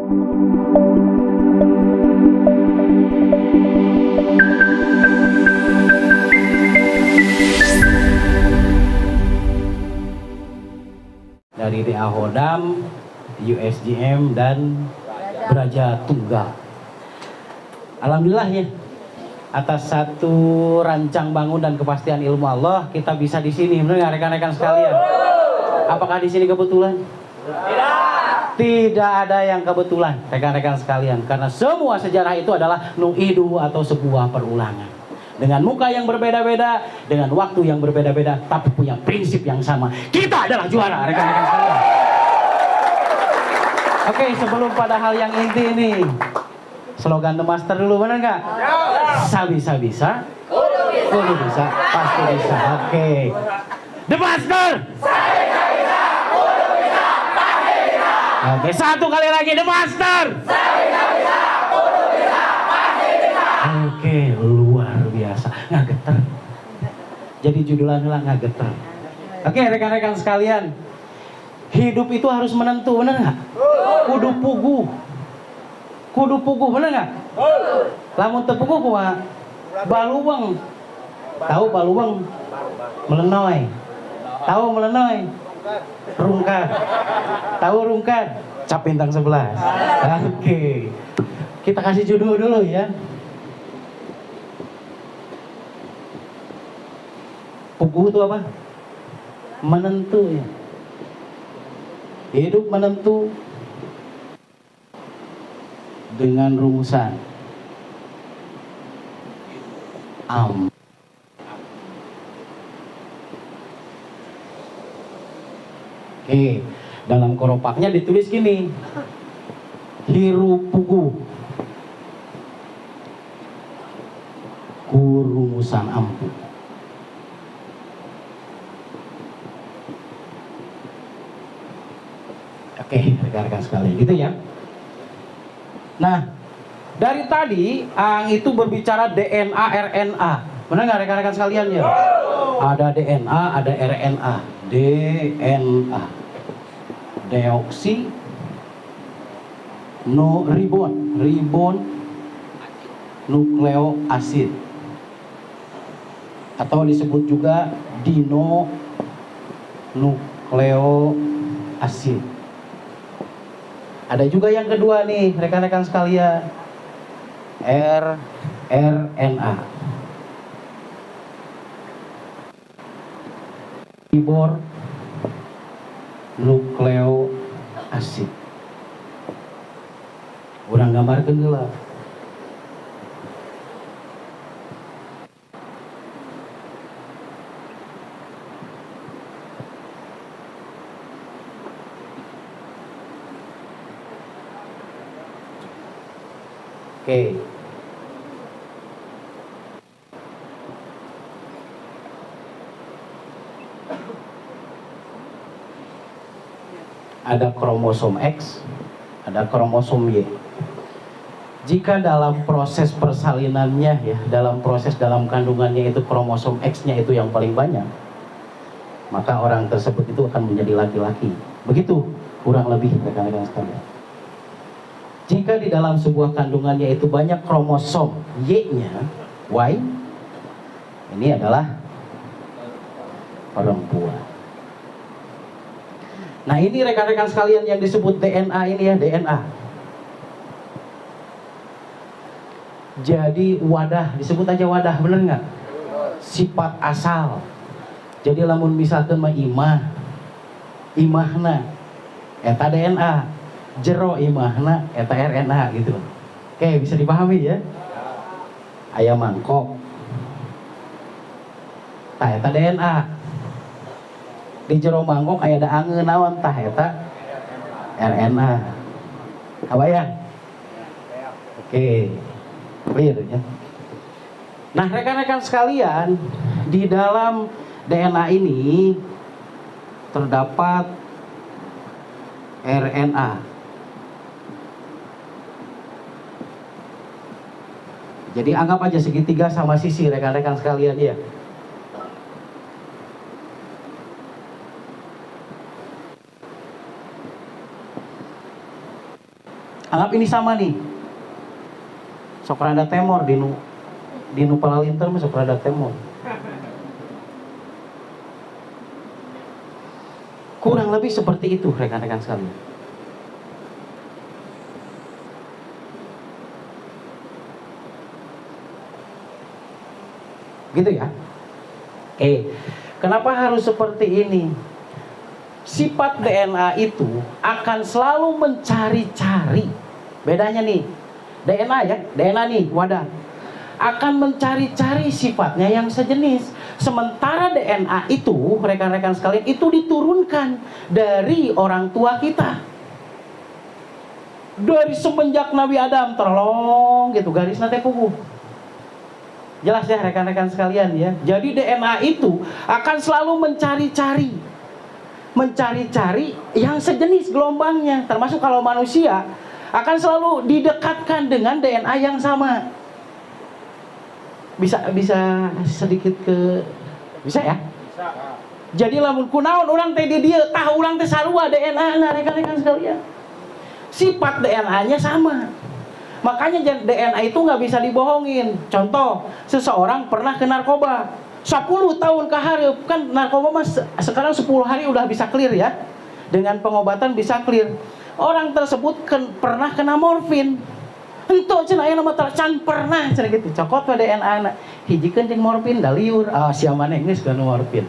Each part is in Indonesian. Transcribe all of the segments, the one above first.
Dari DA Hodam, USGM, dan Beraja Tunggal. Alhamdulillah ya, atas satu rancang bangun dan kepastian ilmu Allah, kita bisa di sini, benar nggak rekan-rekan sekalian? Apakah di sini kebetulan? Tidak ada yang kebetulan, rekan-rekan sekalian, karena semua sejarah itu adalah nu'idu atau sebuah perulangan. Dengan muka yang berbeda-beda, dengan waktu yang berbeda-beda, tapi punya prinsip yang sama. Kita adalah juara, rekan-rekan sekalian. Oke, sebelum pada hal yang inti ini, slogan The Master dulu, benar nggak? Sabisa bisa, kudu bisa, pasti bisa. Oke, The Master. Oke, satu kali lagi, The Master. Oke, luar biasa, nggak getar. Jadi judulannya lah nggak getar. Oke, rekan-rekan sekalian, hidup itu harus menentu, bener nggak? Kudu pugu, bener nggak? Lamun tepugu kumaha? Baluweng. Tahu baluweng? Melenoy. Tahu melenoy? Rungkad. Tahu rungkad? Cap bintang 11. Oke. Kita kasih judul dulu ya. Pugu itu apa? Menentu ya. Hidup menentu dengan rumusan Oke, dalam koropaknya ditulis gini, hiru pugu kurumusan ampuh. Oke, rekan-rekan sekalian, gitu ya. Nah, dari tadi Ang itu berbicara DNA, RNA. Benar nggak rekan-rekan sekalian ya? Ada DNA, ada RNA. DNA. Deoksi no ribon nukleoasid. Atau disebut juga dino nukleoasid. Ada juga yang kedua nih, rekan-rekan sekalian, rRNA. Ribor nukleoasid. Urang gambarkeun heula. Oke. Ada kromosom X, ada kromosom Y. Jika dalam proses persalinannya ya, dalam kandungannya itu kromosom X-nya itu yang paling banyak, maka orang tersebut itu akan menjadi laki-laki. Begitu kurang lebih rekan-rekan sekalian. Jika di dalam sebuah kandungannya itu banyak kromosom Y-nya, Y, ini adalah perempuan. Nah, ini rekan-rekan sekalian yang disebut DNA ini ya, DNA. Jadi wadah, disebut aja wadah, bener nggak? Sifat asal. Jadi lamun misalkan mah imahna eta DNA, jero imahna eta RNA gitu. Oke, bisa dipahami ya? Aya mangkok. Tah eta DNA. Di jero mangkok aya da angeun naon tah eta RNA. Kabayang? Oke. Clear ya. Nah, rekan-rekan sekalian, di dalam DNA ini terdapat RNA. Jadi anggap aja segitiga sama sisi rekan-rekan sekalian ya. Anggap ini sama nih. Sok rada temor di nu palalinter mah sok rada temor. Kurang lebih seperti itu rekan-rekan sekalian. Gitu ya. Kenapa harus seperti ini? Sifat DNA itu akan selalu mencari-cari. Bedanya nih, DNA ya, DNA nih, wadah. Akan mencari-cari sifatnya yang sejenis. Sementara DNA itu, rekan-rekan sekalian, itu diturunkan dari orang tua kita. Dari semenjak Nabi Adam, terlong gitu, garis nate puguh. Jelas ya rekan-rekan sekalian ya. Jadi DNA itu akan selalu mencari-cari yang sejenis gelombangnya. Termasuk kalau manusia akan selalu didekatkan dengan DNA yang sama. Bisa sedikit bisa ya? Bisa. Jadi lamun kunaon orang teh di dieu tah urang teh sarua DNA na rekan-rekan sekalian. Sifat DNA-nya sama. Makanya DNA itu nggak bisa dibohongin. Contoh, seseorang pernah ke narkoba 10 tahun kehareup, kan narkoba mas sekarang 10 hari udah bisa clear ya. Dengan pengobatan bisa clear. Orang tersebut pernah kena morfin. Henteu cenah aya nama can pernah cenah gitu. Cokot we DNA-na. Hijikeun jeung morfin da liur. Sia maneh geus kana morfin.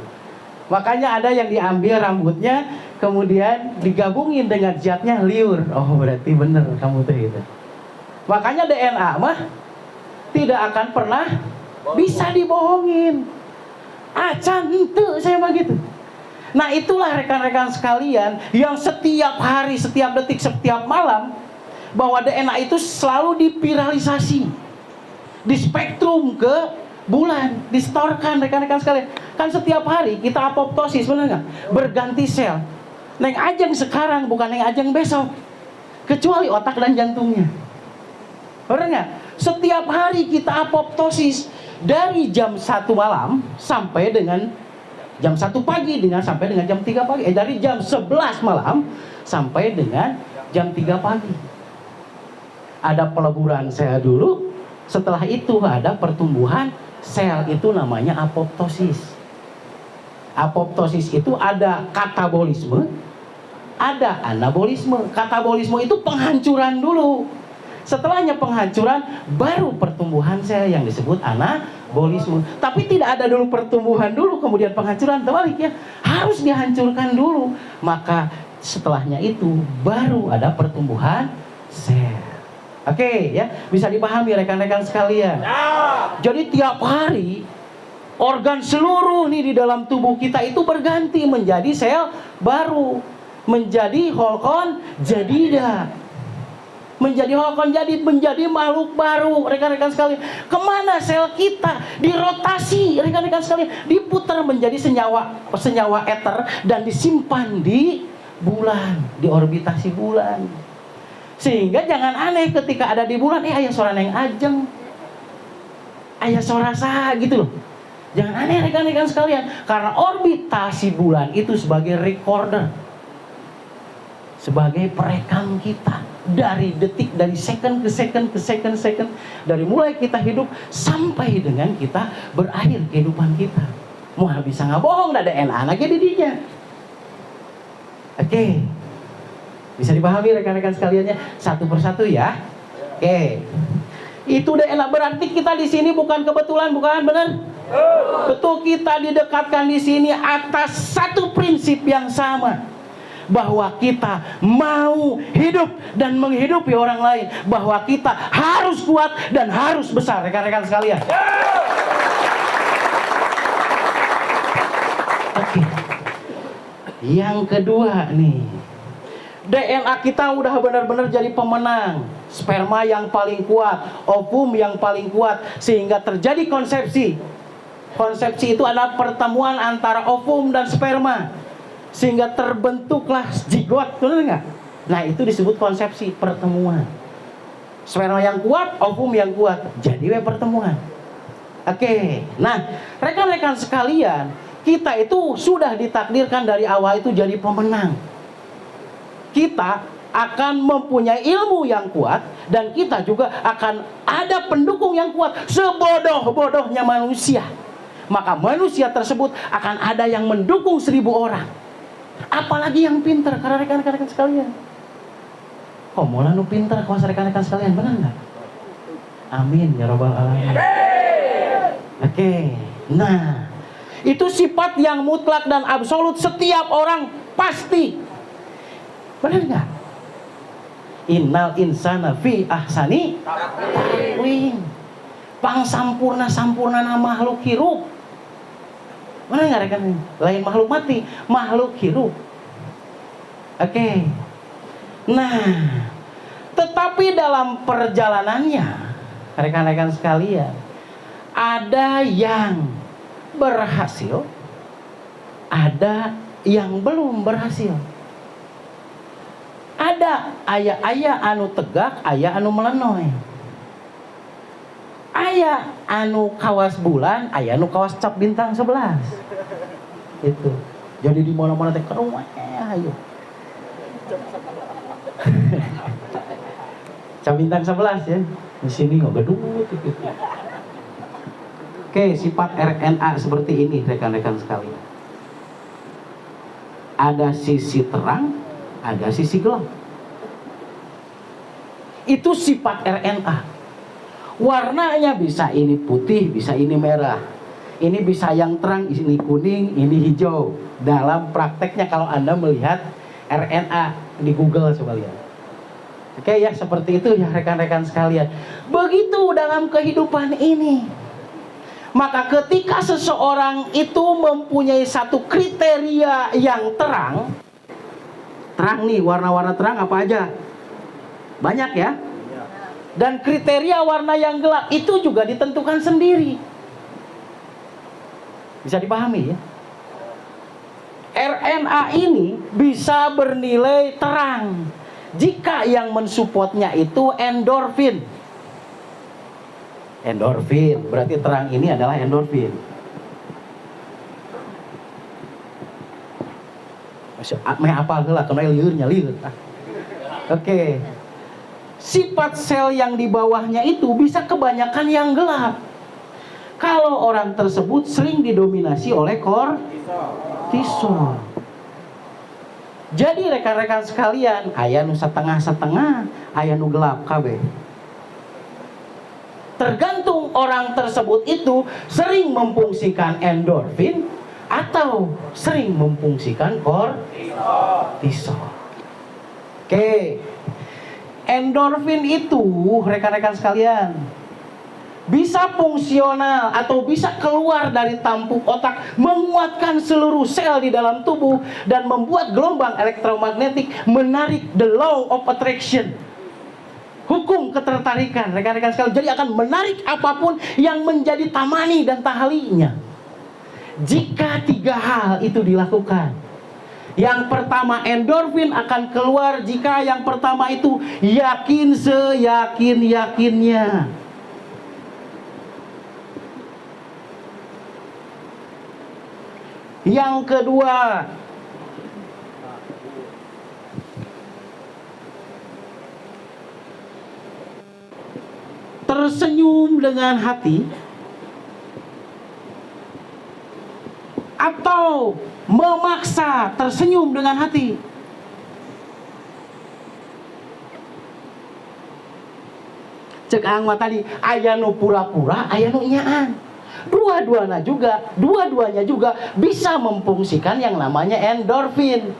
Makanya ada yang diambil rambutnya kemudian digabungin dengan zatnya liur. Oh, berarti bener kamu tuh itu. Makanya DNA mah tidak akan pernah bisa dibohongin. Acan henteu saya mah gitu. Nah, itulah rekan-rekan sekalian yang setiap hari, setiap detik, setiap malam bahwa DNA itu selalu dipiralisasi, di spektrum ke bulan, distorkan rekan-rekan sekalian. Kan setiap hari kita apoptosis, benar nggak? Berganti sel. Neng Ajeng sekarang bukan Neng Ajeng besok, kecuali otak dan jantungnya. Benar nggak? Setiap hari kita apoptosis dari jam 1 malam sampai dengan jam 1 pagi sampai dengan jam 3 pagi. Dari jam 11 malam sampai dengan jam 3 pagi. Ada peleburan sel dulu, setelah itu ada pertumbuhan sel, itu namanya apoptosis. Apoptosis itu ada katabolisme, ada anabolisme. Katabolisme itu penghancuran dulu. Setelahnya penghancuran, baru pertumbuhan sel yang disebut anabolisme. Tapi tidak ada dulu pertumbuhan dulu, kemudian penghancuran, terbaliknya harus dihancurkan dulu. Maka setelahnya itu baru ada pertumbuhan sel. Oke, ya, bisa dipahami rekan-rekan sekalian. Jadi tiap hari organ seluruh nih di dalam tubuh kita itu berganti menjadi sel baru, menjadi holkon jadida, menjadi holkon jadid, menjadi makhluk baru, rekan-rekan sekalian. Kemana sel kita? Dirotasi, rekan-rekan sekalian, diputar menjadi senyawa eter dan disimpan di bulan, di orbitasi bulan. Sehingga jangan aneh ketika ada di bulan, aya suara Neng Ajeng, aya suara saha gitu loh. Jangan aneh rekan-rekan sekalian, karena orbitasi bulan itu sebagai recorder, sebagai perekam kita dari detik, dari second ke second, dari mulai kita hidup sampai dengan kita berakhir kehidupan kita. Mau bisa nggak bohong, ada DNA lagi didinya. Oke. Bisa dipahami rekan-rekan sekaliannya satu persatu ya. Oke. Itu DNA berarti kita di sini bukan kebetulan, bukan benar? Betul, kita didekatkan di sini atas satu prinsip yang sama, bahwa kita mau hidup dan menghidupi orang lain, bahwa kita harus kuat dan harus besar, rekan-rekan sekalian. Oke. Yang kedua nih, DNA kita udah benar-benar jadi pemenang. Sperma yang paling kuat, ovum yang paling kuat, sehingga terjadi konsepsi. Konsepsi itu adalah pertemuan antara ovum dan sperma, sehingga terbentuklah zigot, benar nggak? Nah, itu disebut konsepsi, pertemuan. Sperma yang kuat, ovum yang kuat, jadi pertemuan. Oke, nah rekan-rekan sekalian, kita itu sudah ditakdirkan dari awal itu jadi pemenang. Kita akan mempunyai ilmu yang kuat, dan kita juga akan ada pendukung yang kuat. Sebodoh-bodohnya manusia, maka manusia tersebut akan ada yang mendukung 1000 orang. Apalagi yang pintar, karena rekan-rekan sekalian. Kok mulai nu pintar, kawas rekan-rekan sekalian, benar nggak? Amin ya robbal alamin. Oke, nah itu sifat yang mutlak dan absolut, setiap orang pasti. Benar nggak? Innal insana fi ahsani taqwim. Pang sampurna makhluk hirup. Mana nggak rekan? Lain makhluk mati, makhluk hirup. Oke. Nah, tetapi dalam perjalanannya, rekan-rekan sekalian, ada yang berhasil, ada yang belum berhasil. Ada aya anu tegak, aya anu melenoy. Aya anu kawas bulan, aya anu kawas cap bintang 11. Itu. Jadi di mana-mana teh kerung ayo. Cap bintang 11 ya. Di sini nggak gedut gitu. Oke, sifat RNA seperti ini rekan-rekan sekalian. Ada sisi terang, ada sisi gelap. Itu sifat RNA. Warnanya bisa ini putih, bisa ini merah. Ini bisa yang terang, ini kuning, ini hijau. Dalam prakteknya kalau Anda melihat RNA di Google coba lihat. Oke ya, seperti itu ya rekan-rekan sekalian. Begitu dalam kehidupan ini. Maka ketika seseorang itu mempunyai satu kriteria yang terang nih, warna-warna terang apa aja? Banyak ya. Dan kriteria warna yang gelap itu juga ditentukan sendiri. Bisa dipahami ya? RNA ini bisa bernilai terang jika yang mensupportnya itu endorfin. Endorfin, berarti terang ini adalah endorfin. Meh apa heula kana lieur. Oke. Sifat sel yang di bawahnya itu bisa kebanyakan yang gelap. Kalau orang tersebut sering didominasi oleh kortisol. Jadi rekan-rekan sekalian, aya nu setengah-setengah, aya nu gelap kabeh. Tergantung orang tersebut itu sering memfungsikan endorfin atau sering memfungsikan kortisol. Oke. Endorfin itu rekan-rekan sekalian bisa fungsional atau bisa keluar dari tampuk otak, menguatkan seluruh sel di dalam tubuh dan membuat gelombang elektromagnetik menarik, the law of attraction, hukum ketertarikan rekan-rekan sekalian. Jadi akan menarik apapun yang menjadi tamani dan tahalinya. Jika 3 hal itu dilakukan. Yang pertama, endorfin akan keluar jika yang pertama itu yakin seyakin-yakinnya. Yang kedua, tersenyum dengan hati atau memaksa tersenyum dengan hati. Cek angma tadi, aya nu pura-pura, aya nu nyaan. Dua-duanya juga bisa memfungsikan yang namanya endorfin.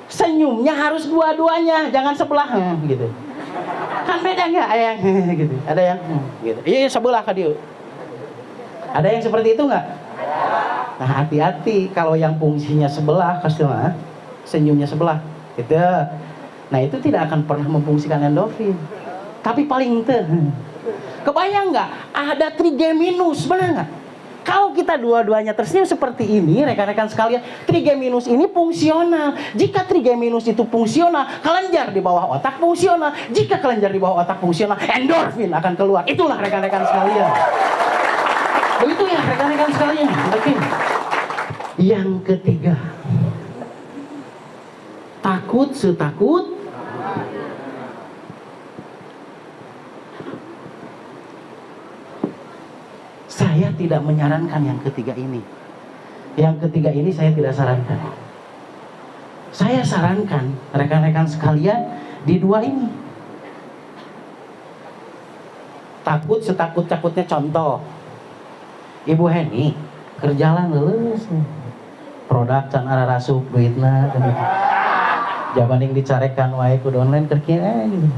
Senyumnya harus dua-duanya, jangan sebelah gitu. Kan beda nggak? Ada yang gitu, ada yang gitu. Iya sebelah ka dieu. Ada yang seperti itu nggak? Nah hati-hati kalau yang fungsinya sebelah kasih senyumnya sebelah gitu. Nah itu tidak akan pernah memfungsikan endorfin. Tapi paling ente kebayang nggak ada trigeminus, benar nggak? Kalau kita dua-duanya tersenyum seperti ini rekan-rekan sekalian, trigeminus ini fungsional. Jika trigeminus itu fungsional, kelenjar di bawah otak fungsional. Jika kelenjar di bawah otak fungsional, endorfin akan keluar. Itulah rekan-rekan sekalian. Begitu ya rekan-rekan sekalian. Oke. Yang ketiga, takut setakut Saya tidak menyarankan yang ketiga ini. Yang ketiga ini saya tidak sarankan. Saya sarankan rekan-rekan sekalian di dua ini. Takut setakut-takutnya, contoh Ibu Heni kerjaan lulus produk can ararasup duitna jabaning dicarekan wae kudu online kerja gitu.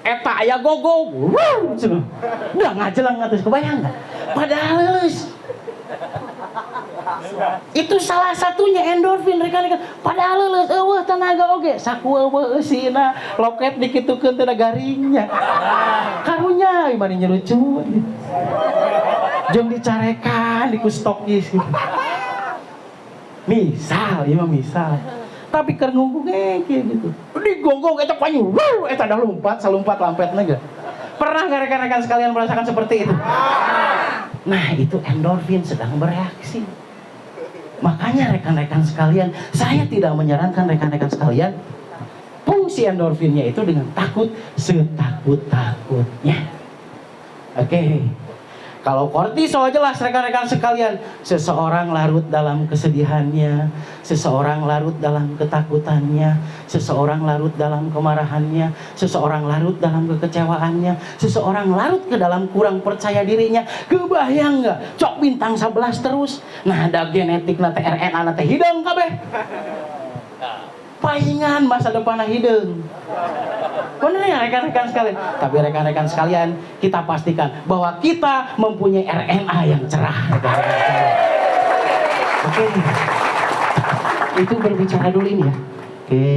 Eta aya gogo udah ngajelang ngatus, kebayang nggak? Padahal lulus. Itu salah satunya endorfin rekan-rekan. Padahal lulus eueuh tenaga oge saku eueuh eusina loket dikitukeun teh garingnya. Karunya imani nyelucu. Jeung dicarekan di kustok gitu. Misal, ieu mah misal. Tapi keur ngungkung gitu. Digonggong eta panyu. Eta dah lompat, salumpat lampetna ge. Pernah enggak rekan-rekan sekalian merasakan seperti itu? Nah, itu endorfin sedang bereaksi. Makanya rekan-rekan sekalian, saya tidak menyarankan rekan-rekan sekalian fungsi endorfinnya itu dengan takut setakut-takutnya. Oke. Kalau kortisol jelas rekan-rekan sekalian, seseorang larut dalam kesedihannya, seseorang larut dalam ketakutannya, seseorang larut dalam kemarahannya, seseorang larut dalam kekecewaannya, seseorang larut ke dalam kurang percaya dirinya. Kebayang nggak? Cok bintang 11 terus. Nah, ada genetik nate RNA nate hidung kabeh. Paingan masa depannya hidung. Benar ya rekan-rekan sekalian. Tapi rekan-rekan sekalian, kita pastikan bahwa kita mempunyai RNA yang cerah. Oke. Itu berbicara dulu ini ya. Oke.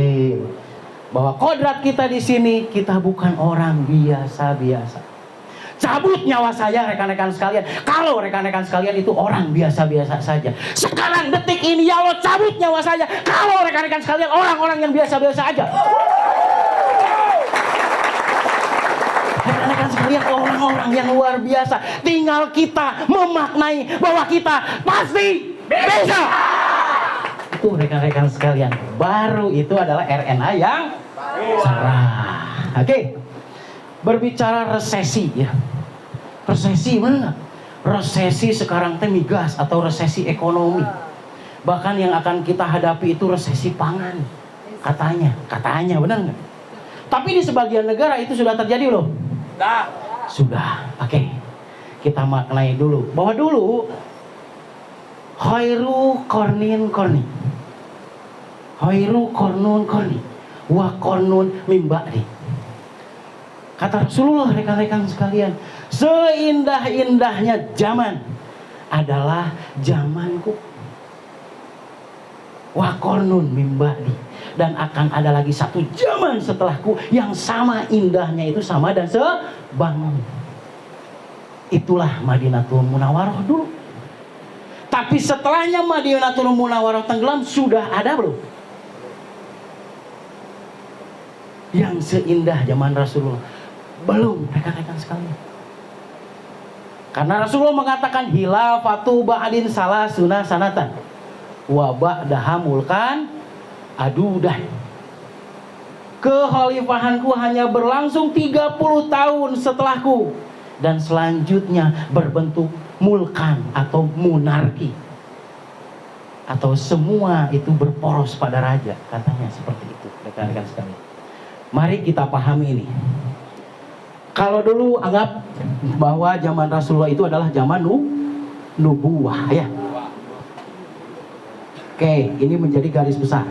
Bahwa kodrat kita di sini, kita bukan orang biasa-biasa. Cabut nyawa saya rekan-rekan sekalian. Kalau rekan-rekan sekalian itu orang biasa-biasa saja. Sekarang detik ini ya Allah cabut nyawa saya. Kalau rekan-rekan sekalian orang-orang yang biasa-biasa aja. Rekan-rekan sekalian orang-orang yang luar biasa. Tinggal kita memaknai bahwa kita pasti bisa. Itu rekan-rekan sekalian. Baru itu adalah RNA yang cerah. Oke. Berbicara resesi ya. Resesi mana? Resesi sekarang teh migas atau resesi ekonomi. Bahkan yang akan kita hadapi itu resesi pangan. Katanya benar nggak? Tapi di sebagian negara itu sudah terjadi loh. Sudah. Oke. Kita maknai dulu bahwa dulu khairu kornin korni. Khairu kornun korni. Wa kornun mimba'di. Kata Rasulullah rekan-rekan sekalian, seindah-indahnya zaman adalah zamanku. Wa kornun mimba'di. Dan akan ada lagi satu zaman setelahku yang sama indahnya itu sama dan sebangun. Itulah Madinatul Munawwaroh dulu. Tapi setelahnya Madinatul Munawwaroh tenggelam sudah ada belum? Yang seindah zaman Rasulullah. Belum rekan-rekan sekalian. Karena Rasulullah mengatakan hilafatu ba'din salasuna sanatan wa ba'daha mulkan adudan. Kekhalifahanku hanya berlangsung 30 tahun setelahku dan selanjutnya berbentuk mulkan atau monarki. Atau semua itu berporos pada raja, katanya seperti itu rekan-rekan sekalian. Mari kita pahami ini. Kalau dulu anggap bahwa zaman Rasulullah itu adalah zaman nubuwah ya. Oke, ini menjadi garis besar.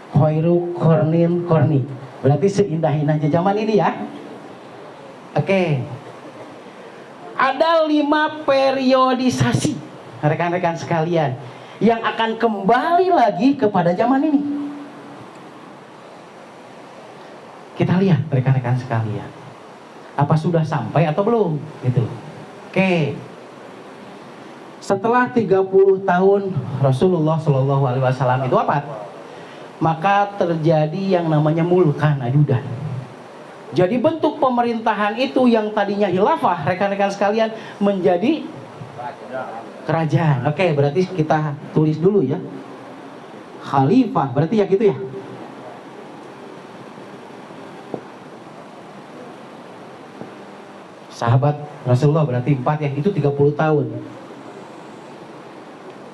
Khairu kornin korni. Berarti seindah-indahnya zaman ini ya. Oke. Ada 5 periodisasi rekan-rekan sekalian yang akan kembali lagi kepada zaman ini. Kita lihat rekan-rekan sekalian. Apa sudah sampai atau belum? Gitu. Oke. Setelah 30 tahun Rasulullah Shallallahu Alaihi Wasallam itu apa? Maka terjadi yang namanya mulkan adudan. Jadi bentuk pemerintahan itu yang tadinya khilafah, rekan-rekan sekalian, menjadi kerajaan. Oke, berarti kita tulis dulu ya. Khalifah, berarti ya gitu ya. Sahabat Rasulullah berarti 4 ya, itu 30 tahun.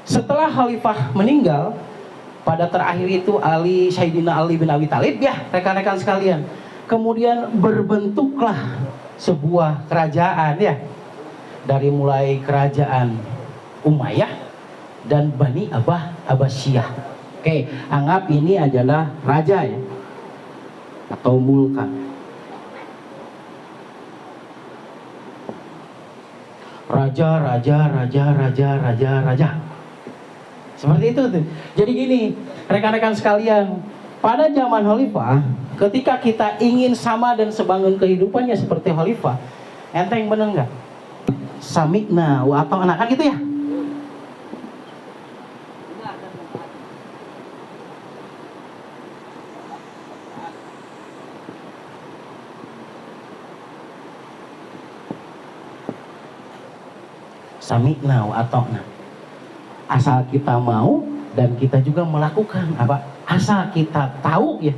Setelah khalifah meninggal, pada terakhir itu Sayyidina Ali bin Abi Thalib ya, rekan-rekan sekalian. Kemudian berbentuklah sebuah kerajaan ya. Dari mulai kerajaan Umayyah dan Bani Abbasiyah. Oke, anggap ini adalah raja ya. Atau mulkan. Raja. Seperti itu tuh. Jadi gini, rekan-rekan sekalian, pada zaman khalifah, ketika kita ingin sama dan sebangun kehidupannya seperti khalifah, enteng bener nggak? Sami'na wa ata'na, kan gitu ya? Sami'na wa ata'na. Asal kita mau dan kita juga melakukan apa? Asal kita tahu ya.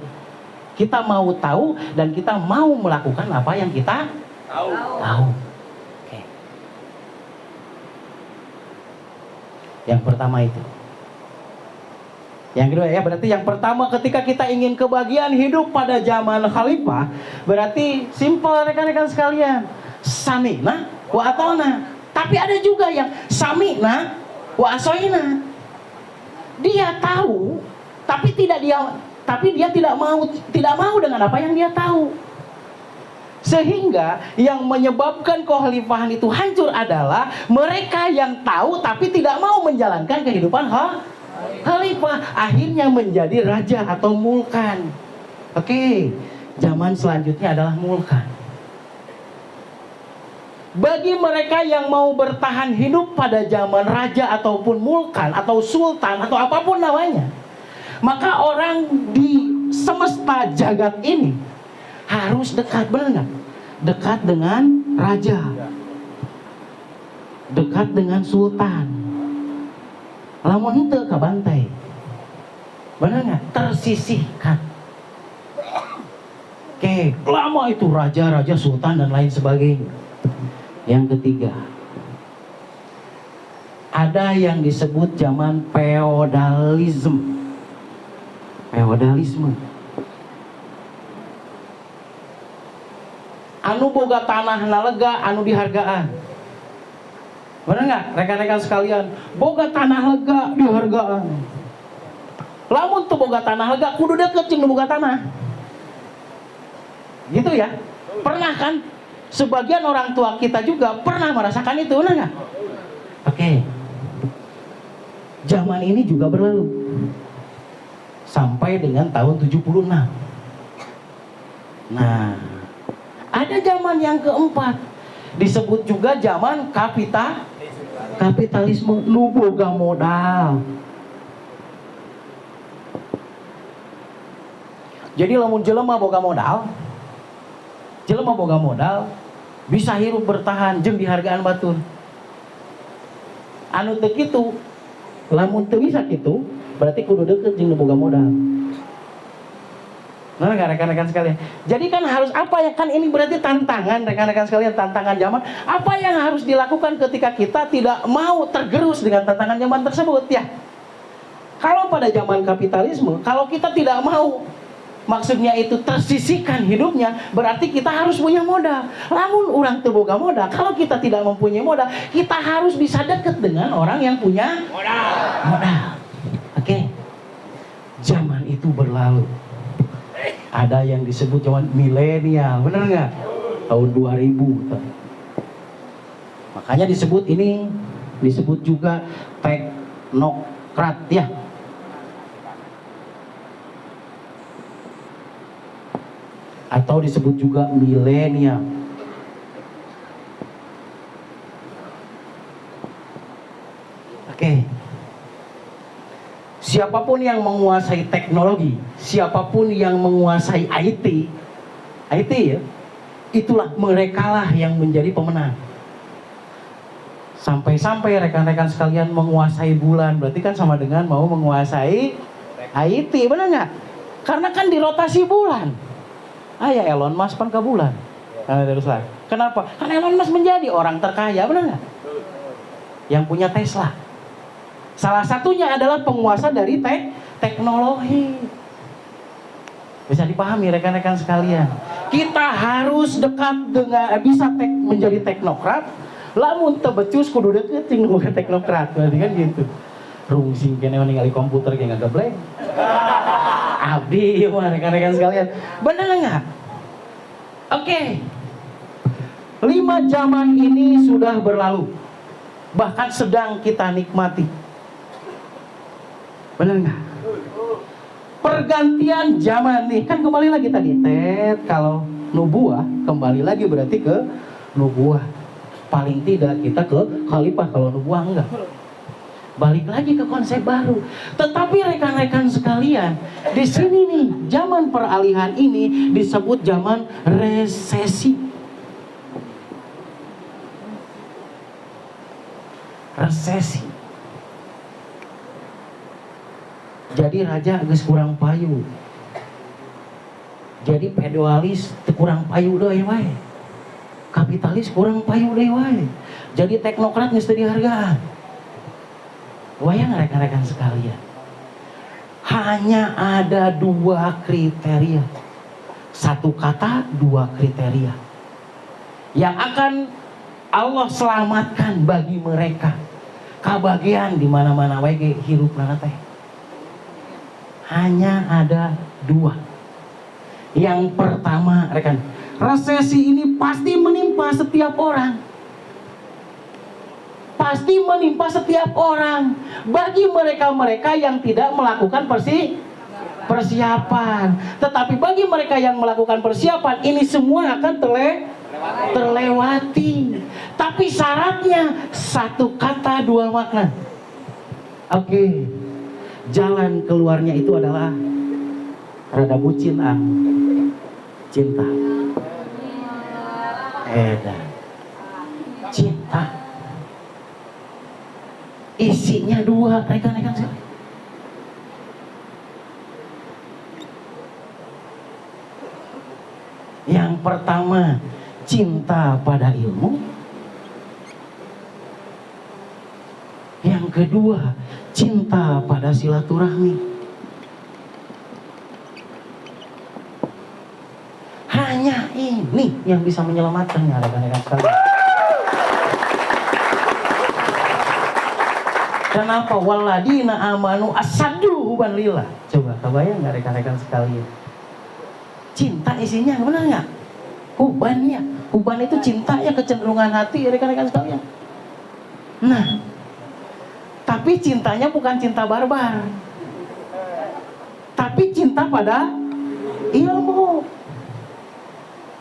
Kita mau tahu dan kita mau melakukan apa yang kita tahu. Oke. Yang pertama itu. Yang kedua ya, berarti yang pertama ketika kita ingin kebahagiaan hidup pada zaman khalifah, berarti simpel rekan-rekan sekalian. Sami'na wa ata'na. Tapi ada juga yang sami'na wa asoina. Dia tahu, tapi dia tidak mau dengan apa yang dia tahu. Sehingga yang menyebabkan kekhalifahan itu hancur adalah mereka yang tahu tapi tidak mau menjalankan kehidupan khalifah, akhirnya menjadi raja atau mulkan. Oke, zaman selanjutnya adalah mulkan. Bagi mereka yang mau bertahan hidup pada zaman raja ataupun mulkan atau sultan atau apapun namanya, maka orang di semesta jagat ini harus dekat, benar? Dekat dengan raja, dekat dengan sultan. Lamun henteu kabantai, benar nggak? Tersisihkan. Oke, lama itu raja, sultan dan lain sebagainya. Yang ketiga, ada yang disebut zaman feodalisme. Anu boga tanah nalega, anu dihargaan. Benar nggak, rekan-rekan sekalian? Boga tanah lega, dihargaan. Lamun tuh boga tanah lega, kudu deket jeung boga tanah. Gitu ya? Pernah kan? Sebagian orang tua kita juga pernah merasakan itu, benar nggak? Oke. Zaman ini juga berlalu. Sampai dengan tahun 76. Nah, ada zaman yang keempat. Disebut juga zaman kapitalisme. Nu boga modal. Jadi lamun jelema boga modal, bisa hirup bertahan jeung dihargaan batur. Anu teu kitu, lamun teu bisa kitu, berarti kudu deukeut jeung boga modal. Nah, rekan-rekan sekalian. Jadi kan harus apa ya, kan ini berarti tantangan rekan-rekan sekalian, tantangan zaman. Apa yang harus dilakukan ketika kita tidak mau tergerus dengan tantangan zaman tersebut ya? Kalau pada zaman kapitalisme, kalau kita tidak mau, maksudnya itu tersisihkan hidupnya, berarti kita harus punya modal. Lamun orang teu boga modal, kalau kita tidak mempunyai modal, kita harus bisa dekat dengan orang yang punya modal. Oke. Zaman itu berlalu. Ada yang disebut zaman milenial, benar nggak? Tahun 2000. Makanya disebut juga teknokrat ya. Atau disebut juga milenial. Oke. Siapapun yang menguasai teknologi, siapapun yang menguasai IT ya, itulah merekalah yang menjadi pemenang. Sampai-sampai rekan-rekan sekalian menguasai bulan, berarti kan sama dengan mau menguasai IT, benar nggak? Karena kan dirotasi bulan. Ya Elon Musk pan ke bulan. Teruslah. Kenapa? Karena Elon Musk menjadi orang terkaya, benar nggak? Yang punya Tesla. Salah satunya adalah penguasa dari teknologi. Bisa dipahami rekan-rekan sekalian. Kita harus dekat dengan bisa menjadi teknokrat. Lamun tebecus kudu deket jeung boga teknokrat, berarti kan gitu. Rungsing kene ningali komputer ge ngagebleng. Abdi mah rekan-rekan sekalian. Benar enggak? Oke. 5 zaman ini sudah berlalu. Bahkan sedang kita nikmati. Benar enggak? Pergantian zaman nih, kan kembali lagi tadi kalau nubuah kembali lagi berarti ke nubuah. Paling tidak kita ke khalifah, kalau nubuah enggak. Balik lagi ke konsep baru. Tetapi rekan-rekan sekalian, di sini nih zaman peralihan ini disebut zaman resesi. Resesi. Jadi raja geus kurang payu. Jadi feodalis kurang payu deui wae. Kapitalis kurang payu deui wae. Jadi teknokrat geus teu dihargaan. Wayang rekan-rekan sekalian. Hanya ada 2 kriteria. 1 kata, 2 kriteria. Yang akan Allah selamatkan bagi mereka. Kabagian di mana-mana wae ge hirupna teh. Hanya ada 2. Yang pertama, rekan, resesi ini pasti menimpa setiap orang. Pasti menimpa setiap orang. Bagi mereka-mereka yang tidak melakukan persiapan. Tetapi bagi mereka yang melakukan persiapan, ini semua akan terlewati. Tapi syaratnya 1 kata 2 makna. Oke. Jalan keluarnya itu adalah rada bucin cinta. Cinta. Isinya 2 rekan-rekan sekalian. Yang pertama, cinta pada ilmu. Yang kedua, cinta pada silaturahmi. Hanya ini yang bisa menyelamatkannya rekan-rekan sekalian. Kenapa? Waladina amanu asadu huban lillah. Coba kebayang nggak rekan-rekan sekalian? Cinta isinya benar nggak? Hubannya. Huban itu cintanya, kecenderungan hati rekan-rekan sekalian. Nah, tapi cintanya bukan cinta barbar. Tapi cinta pada ilmu.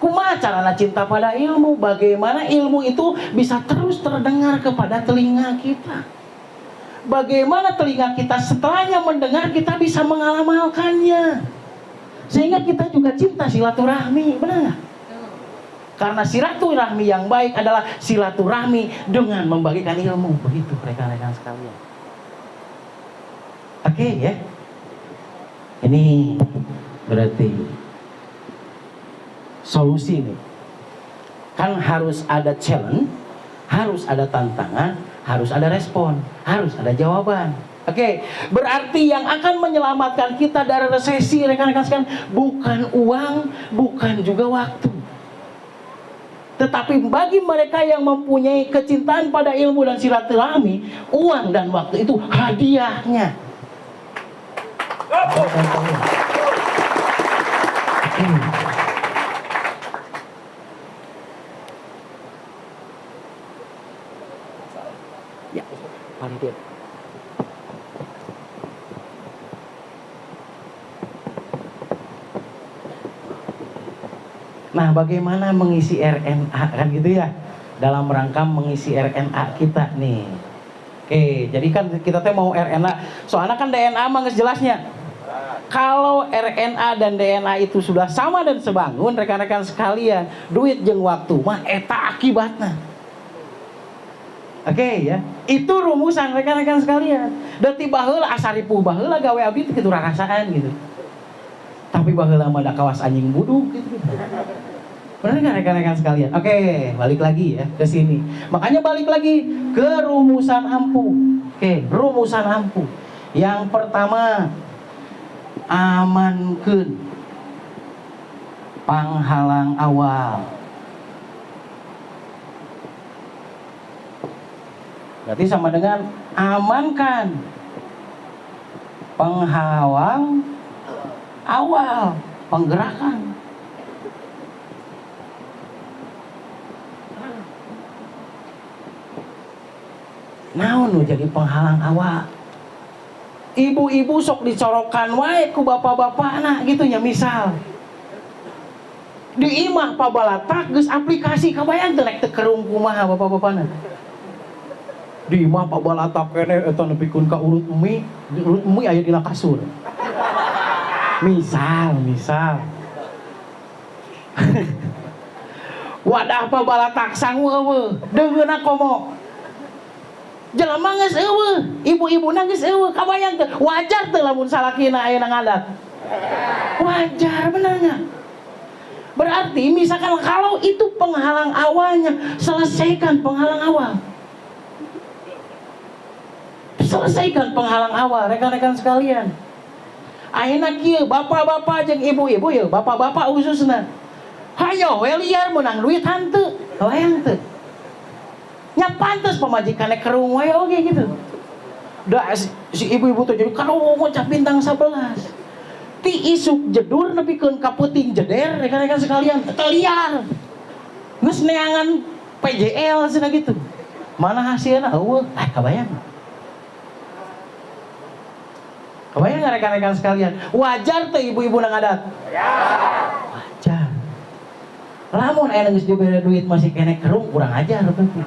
Kumaha carana cinta pada ilmu? Bagaimana ilmu itu bisa terus terdengar kepada telinga kita? Bagaimana telinga kita setelahnya mendengar kita bisa mengamalkannya? Sehingga kita juga cinta silaturahmi, benar nggak? Karena silaturahmi yang baik adalah silaturahmi dengan membagikan ilmu. Begitu rekan-rekan sekalian. Oke ya. Ini berarti solusi nih. Kan harus ada challenge, harus ada tantangan, harus ada respon, harus ada jawaban. Oke, berarti yang akan menyelamatkan kita dari resesi rekan-rekan sekalian bukan uang, bukan juga waktu. Tetapi bagi mereka yang mempunyai kecintaan pada ilmu dan silaturahmi, uang dan waktu itu hadiahnya. Ya, paling dia. Nah, bagaimana mengisi RNA kan gitu ya? Dalam rangka mengisi RNA kita nih. Oke, jadi kan kita teh mau RNA. Soalnya kan DNA mah geus jelasnya. Kalau RNA dan DNA itu sudah sama dan sebangun, rekan-rekan sekalian, duit jeung waktu mah eta akibatna. Oke ya, itu rumusan rekan-rekan sekalian. Deuti baheula asaripuh baheula gawe abdi teh kitu rasaan gitu. Tapi baheula mah da kawas anjing buduk gitu. Benar nggak rekan-rekan sekalian? Oke, balik lagi ya ke sini. Makanya balik lagi ke rumusan ampuh. Oke, rumusan ampuh. Yang pertama, amankeun panghalang awal. Berarti sama dengan amankan penghalang awal penggerakan. Naon nu jadi penghalang awal? Ibu-ibu sok dicorokan wae ku bapak-bapak anak gitu nya, misal di imah pabalatak geus aplikasi kabayang teu rek teu kerum kumaha bapak-bapana. Di imah pabalatak kene eta nepikeun ka urut umi aya dina kasur. Misal wadah pabalatak sangu eueuh deungeuna komo. Jelema geus eueuh, ibu-ibuna geus eueuh, kabayang teu? Wajar teu lamun salakina ayeuna ngadat? Wajar, benernya. Berarti misalkan kalau itu penghalang awalnya, selesaikan penghalang awal. Selesaikan penghalang awal, rekan-rekan sekalian. Ayeuna kieu bapak-bapak jeung ibu-ibu ya, bapak-bapak khususna. Hayo we liar meunang duit hanteu, kabayang teu? Nya pantes pamajikannya kerung wae oge gitu. Da si ibu-ibu tuh jadi karung ngocap bintang 11. Ti isuk jedur nepikeun ka peuting jeder rekan-rekan sekalian, teu liar. Geus neangan PJL cenah gitu. Mana hasilna? Eueuh, kabayang. Kabayang enggak rekan-rekan sekalian? Wajar teu ibu-ibu nang ngadat? Wajar. Lamun aya geus dibere duit masih kene kerung kurang ajar berarti.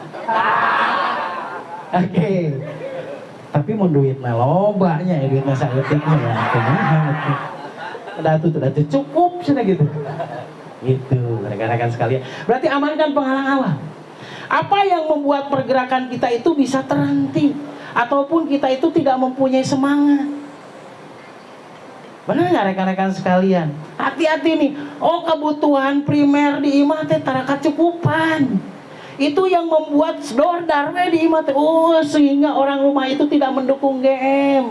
Oke. Tapi mun duitna loba nya duitna saeutik mah ya kumaha atuh. Da tuh cukup cenah gitu. Gitu rekan-rekan sekalian. Berarti amankan penghalang awal. Apa yang membuat pergerakan kita itu bisa terhenti ataupun kita itu tidak mempunyai semangat? Benar nggak rekan-rekan sekalian? Hati-hati nih. Oh, kebutuhan primer di imah teh tara kacukupan. Itu yang membuat dordar we di imah teh. Oh, sehingga orang rumah itu tidak mendukung GM.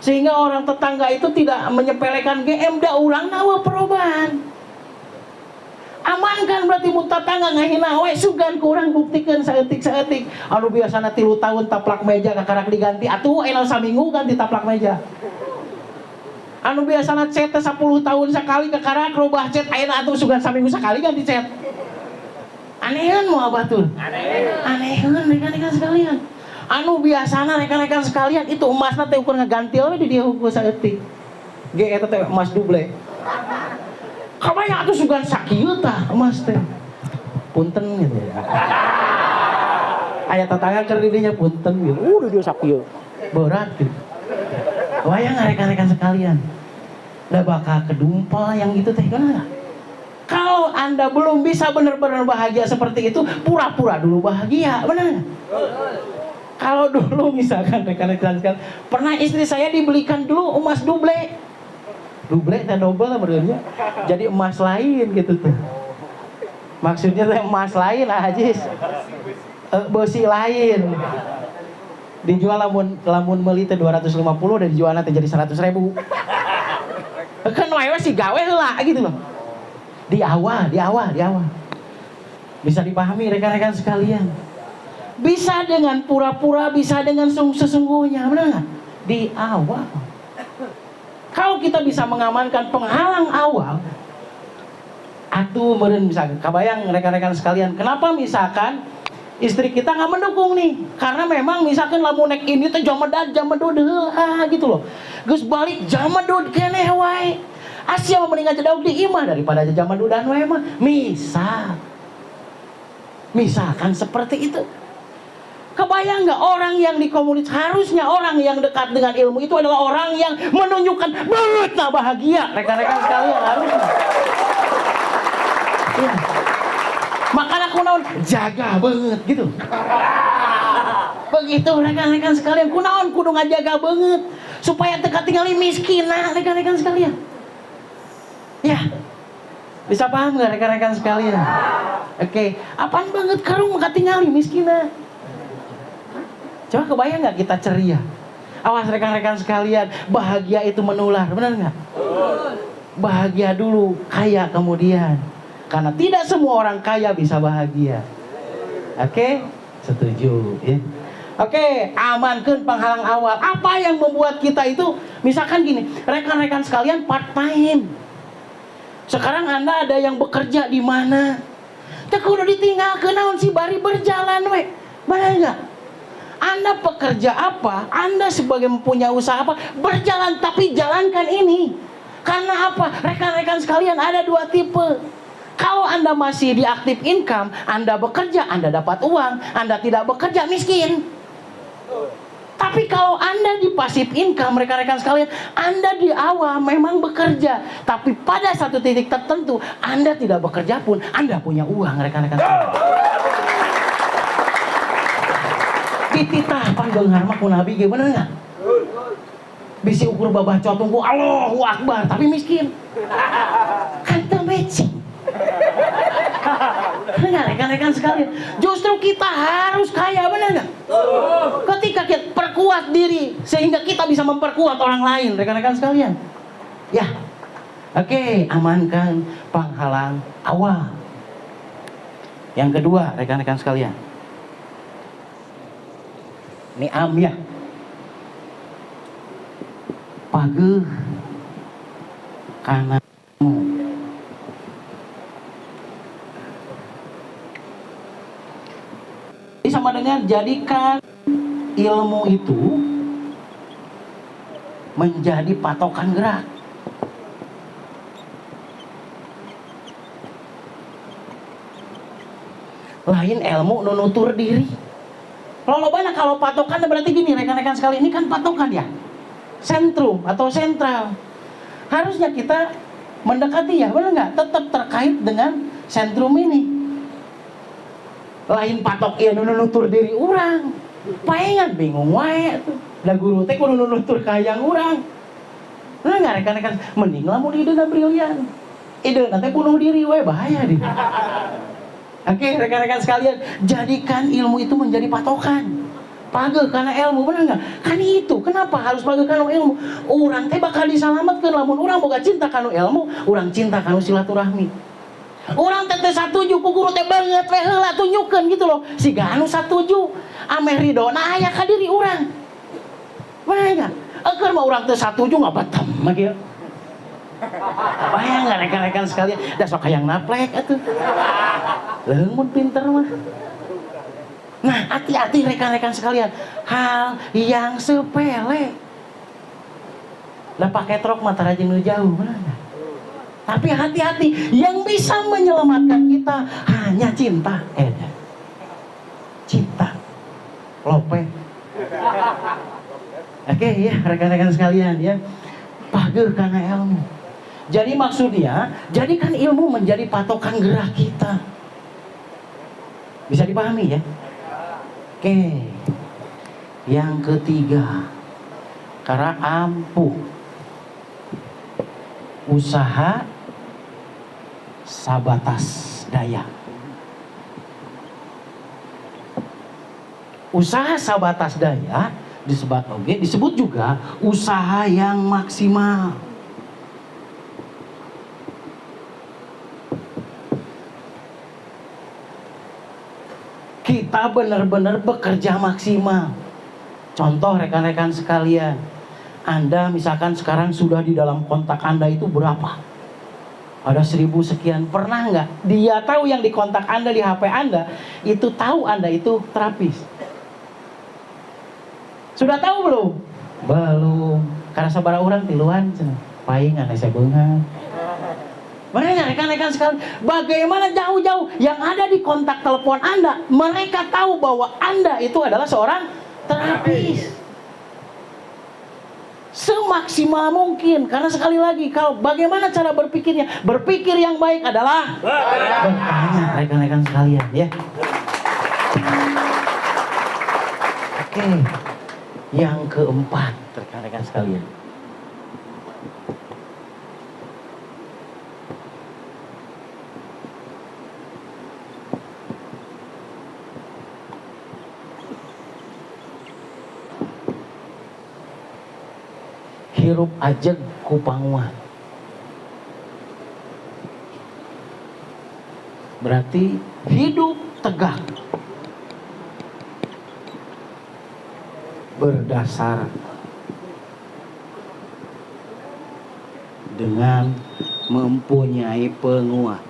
Sehingga orang tetangga itu tidak menyepelekan GM, da urang nawa perubahan. Amankan berarti mun tetangga ngahina we sugan ku urang buktikeun saeutik-saeutik. Anu biasana 3 tahun taplak meja kakarak diganti, atuh enal saminggu ganti taplak meja. Anu biasana cet 10 tahun sekali kakarak robah cet ayeuna atuh sugan saminggu sekali ganti cet. Aneheun moal batur. Aneheun rekan-rekan sekalian. Anu biasana rekan-rekan sekalian itu emasna teh ukur ngaganti we di dieu ku saeutik. Ge eta teh emas duble. Kabayang atuh sugan sakieu tah emas teh. Punten gitu ya. Aya tetangga keur di dinya punten gitu. Di dieu sakieu. Berat gitu. Wayang rekan-rekan sekalian, udah bakal kedumpal yang gitu teh kenapa? Kalau Anda belum bisa benar-benar bahagia seperti itu, pura-pura dulu bahagia, benar? Kalau dulu misalkan rekan-rekan sekalian, pernah istri saya dibelikan dulu emas duble teh double lah berarti, jadi emas lain gitu tuh. Maksudnya teh emas lain Ajis, besi lain. Dijual lamun meuli teh 250 dan dijualna teh jadi 100.000. Kan wae si gawe heula gitu loh. Di awal. Bisa dipahami rekan-rekan sekalian. Bisa dengan pura-pura, bisa dengan sesungguhnya, benar enggak? Di awal. Kalau kita bisa mengamankan penghalang awal, atuh meureun misalkan kabayang rekan-rekan sekalian, kenapa misalkan istri kita nggak mendukung nih, karena memang misalkan lamun nek ini teh jamedad heula gitu loh. Geus balik jamedud keneh wae. Asia mendingan jedaug di imah daripada jamadudan wae mah. Misalkan seperti itu. Kebayang nggak orang yang di komunitas, harusnya orang yang dekat dengan ilmu itu adalah orang yang menunjukkan banget nah bahagia. Rekan-rekan sekalian harusnya. Ya. Makanya kunaon jaga banget gitu. Begitu rekan-rekan sekalian, kunaon kudu ngajaga banget supaya teka tinggali miskin nah rekan-rekan sekalian. Ya. Bisa paham nggak rekan-rekan sekalian? Oke, apaan banget karung makatingali miskina. Coba kebayang nggak kita ceria? Awas rekan-rekan sekalian, bahagia itu menular, benar nggak? Bahagia dulu, kaya kemudian. Karena tidak semua orang kaya bisa bahagia. Oke, setuju ya. Oke, amankan penghalang awal. Apa yang membuat kita itu, misalkan gini, rekan-rekan sekalian part time. Sekarang Anda ada yang bekerja di mana? Teu kudu ditinggalkeun naon si bari berjalan we. Benar enggak? Anda pekerja apa? Anda sebagai mempunyai usaha apa? Berjalan, tapi jalankan ini. Karena apa? Rekan-rekan sekalian ada dua tipe. Kalau Anda masih di active income, Anda bekerja, Anda dapat uang. Anda tidak bekerja, miskin. Tapi kalau Anda di passive income, rekan-rekan sekalian, Anda di awal memang bekerja, tapi pada satu titik tertentu Anda tidak bekerja pun Anda punya uang, rekan-rekan sekalian. Dititah panggeunghar mah ku nabi ge bener enggak? Bisi ukur babacot tunggu Allahu Akbar tapi miskin. Kan teu matching. Enggak, rekan-rekan sekalian, justru kita harus kaya, benar nggak? Ketika kita perkuat diri sehingga kita bisa memperkuat orang lain, rekan-rekan sekalian. Ya, oke, amankan penghalang awal. Yang kedua, rekan-rekan sekalian, ni'am ya, pageuh kana sama dengan jadikan ilmu itu menjadi patokan gerak. Lain ilmu nunutur diri. Kalau patokan berarti gini rekan-rekan sekali, ini kan patokan ya, sentrum atau sentral. Harusnya kita mendekati ya, benar nggak? Tetap terkait dengan sentrum ini. Lain patok ieu nu nutur diri urang. Paengan bingung wae tuh. Da guru teh kudu nutur ka hayang urang. Nah, enggak rekan-rekan, mending lamun ideuna brilian. Ideuna teh bunuh diri we bahaya deh. Oke, rekan-rekan sekalian, jadikan ilmu itu menjadi patokan. Pageuh kana ilmu, bener enggak? Kan itu, kenapa harus pageuh kana ilmu? Urang teh bakal disalametkeun lamun urang boga cinta kana ilmu, urang cinta kana silaturahmi. Orang teh satuju ku guru teh banget we heula tunjukkeun gitu loh. Siga anu satuju ame ridona aya ka diri urang. Bener enggak? Keur mah urang teh satuju ngabatem mah kieu. Bayang enggak rekan-rekan sekalian, da sok hayang naplek atuh. Leung pinter mah. Nah, hati-hati rekan-rekan sekalian, hal yang sepele. Lah pakai truk mah tara jeung jauh, bener enggak? Tapi hati-hati, yang bisa menyelamatkan kita hanya cinta. Cinta. Lope. Oke ya, rekan-rekan sekalian ya. Pageuh kana ilmu. Jadi maksudnya, jadikan ilmu menjadi patokan gerak kita. Bisa dipahami ya? Oke. Yang ketiga, karena ampuh. Usaha sabatas daya. Usaha sabatas daya disebut juga usaha yang maksimal. Kita benar-benar bekerja maksimal. Contoh rekan-rekan sekalian, Anda misalkan sekarang sudah di dalam kontak Anda itu berapa? Ada 1000 sekian. Pernah nggak dia tahu yang di kontak Anda di HP Anda itu tahu Anda itu terapis? Sudah tahu belum? Belum. Karena sabara orang tiluan paing aneh sebengan. Mereka rekan-rekan sekalian, bagaimana jauh-jauh yang ada di kontak telepon Anda, mereka tahu bahwa Anda itu adalah seorang terapis. Semaksimal mungkin, karena sekali lagi, kalau bagaimana cara berpikirnya? Berpikir yang baik adalah bertanya, rekan-rekan sekalian, ya. Oke, yang keempat, rekan-rekan sekalian. hirup ajeg ku panguat. Berarti hidup tegak berdasar dengan mempunyai penguat.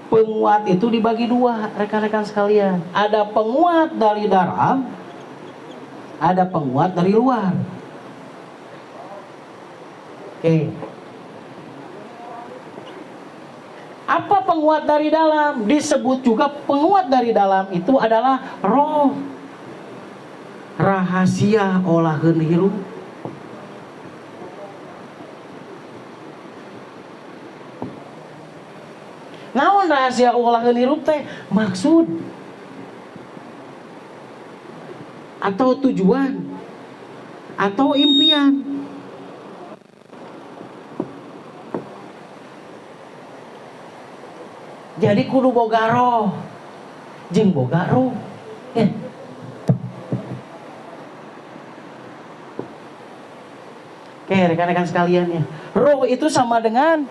Penguat itu dibagi dua, rekan-rekan sekalian. Ada penguat dari dalam, ada penguat dari luar. Oke. Apa penguat dari dalam? Disebut juga penguat dari dalam itu adalah roh. Rahasia olaheun hirup. Naon rahasia olaheun hirup teh? Maksud atau tujuan atau impian. Jadi kudu boga roh jeung boga ruh. Oke, rekan-rekan sekalian ya. Roh itu sama dengan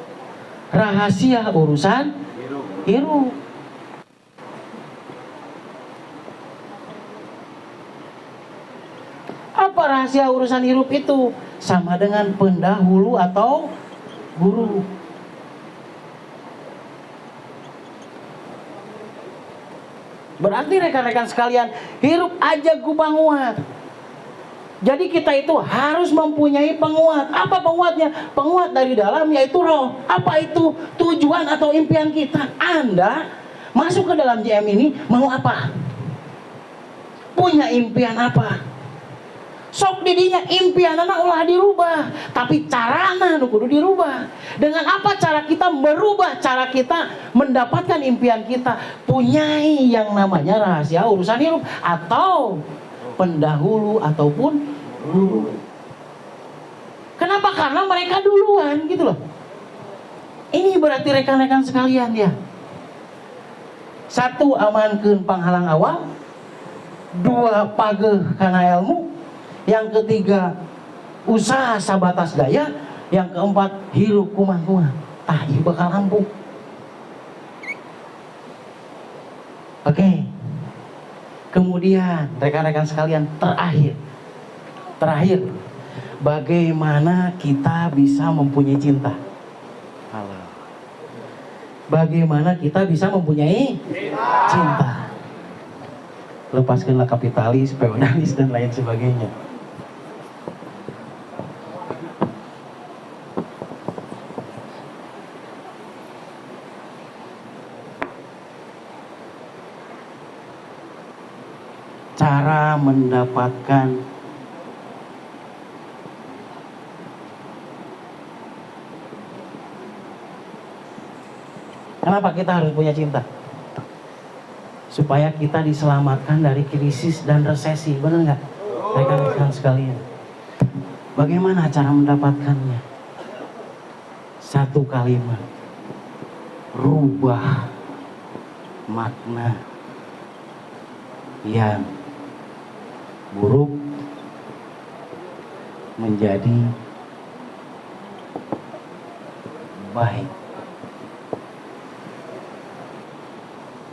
rahasia urusan hirup. Apa rahasia urusan hirup itu? Sama dengan pendahulu atau guru. Berarti rekan-rekan sekalian, hirup aja ku panguat. Jadi kita itu harus mempunyai penguat. Apa penguatnya? Penguat dari dalam yaitu roh. Apa itu tujuan atau impian kita? Anda masuk ke dalam JM ini mau apa? Punya impian apa? Sok didinya impian anak ulah dirubah, tapi carana nu kudu dirubah. Dengan apa cara kita merubah cara kita mendapatkan impian kita? Punyai yang namanya rahasia urusan hidup atau pendahulu ataupun guru. Kenapa? Karena mereka duluan gitu loh. Ini berarti rekan-rekan sekalian ya. Satu, amankeun panghalang awal. Dua, pageuh kana ilmu. Yang ketiga, usaha sabatas daya. Yang keempat, hirup kumaha-kumaha. Ieu bakal ampuh. Oke. Kemudian rekan-rekan sekalian, terakhir, bagaimana kita bisa mempunyai cinta? Halo. Bagaimana kita bisa mempunyai cinta? Lepaskanlah kapitalis, feodalis dan lain sebagainya. Cara mendapatkan kenapa kita harus punya cinta? Supaya kita diselamatkan dari krisis dan resesi, benar nggak? Rekan-rekan sekalian, bagaimana cara mendapatkannya? Satu kalimat, rubah makna yang buruk menjadi baik.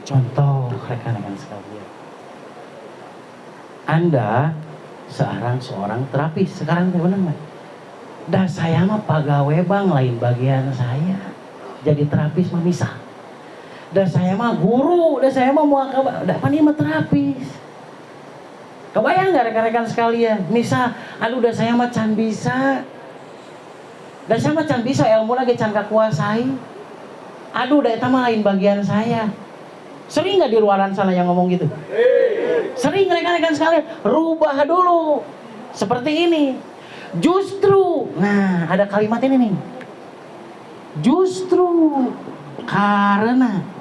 Contoh rekan-rekan sekalian, Anda seorang terapis sekarang, benar nggak? Dah saya mah pagawe bang, lain bagian saya. Jadi terapis mah misah. Dah saya mah guru, dah saya mah mau dah pani mah terapis. Kebayang nggak rekan-rekan sekalian? Misal, aduh dah saya mah can bisa. Dah saya mah can bisa, ilmu lagi can kakuasai. Aduh dah eta mah lain bagian saya. Sering nggak di luaran sana yang ngomong gitu? Sering rekan-rekan sekalian. Rubah dulu. Seperti ini. Justru, nah ada kalimat ini nih. Justru karena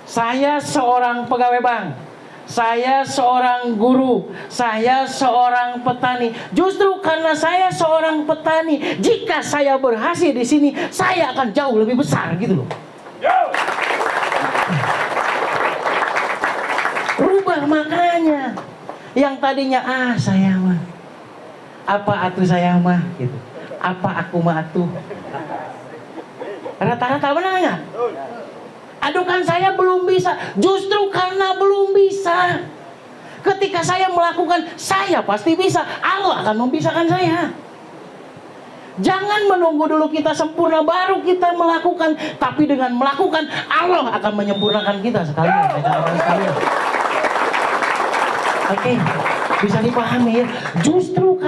saya seorang pegawai bank Saya seorang guru, saya seorang petani. Justru karena saya seorang petani, jika saya berhasil di sini, saya akan jauh lebih besar gitu loh. Rubah maknanya. Yang tadinya saya mah, apa atuh saya mah gitu. Apa aku mah atuh. Rata-rata benar nggak? Aduh kan saya belum bisa. Justru karena belum bisa, ketika saya melakukan, saya pasti bisa. Allah akan membisahkan saya. Jangan menunggu dulu kita sempurna baru kita melakukan. Tapi dengan melakukan, Allah akan menyempurnakan kita sekalian. Oke, bisa dipahami ya. Justru